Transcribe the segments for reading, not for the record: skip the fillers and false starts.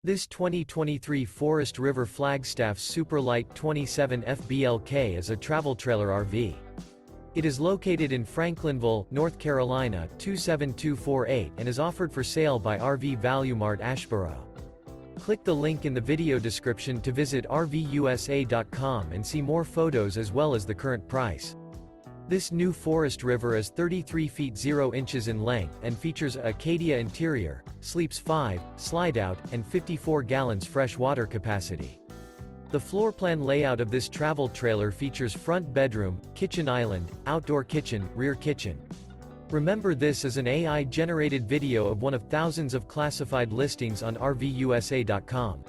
This 2023 Forest River Flagstaff Super Lite 27 FBLK is a travel trailer RV. It is located in Franklinville, North Carolina 27248 and is offered for sale by RV Value Mart Asheboro. Click the link in the video description to visit RVUSA.com and see more photos as well as the current price. This new Forest River is 33 feet 0 inches in length and features a Acadia interior, sleeps 5, Slideout, and 54 gallons fresh water capacity. The floor plan layout of this travel trailer features front bedroom, kitchen island, outdoor kitchen, rear kitchen. Remember, this is an AI-generated video of one of thousands of classified listings on RVUSA.com.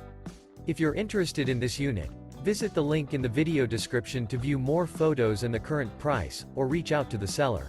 If you're interested in this unit, visit the link in the video description to view more photos and the current price, or reach out to the seller.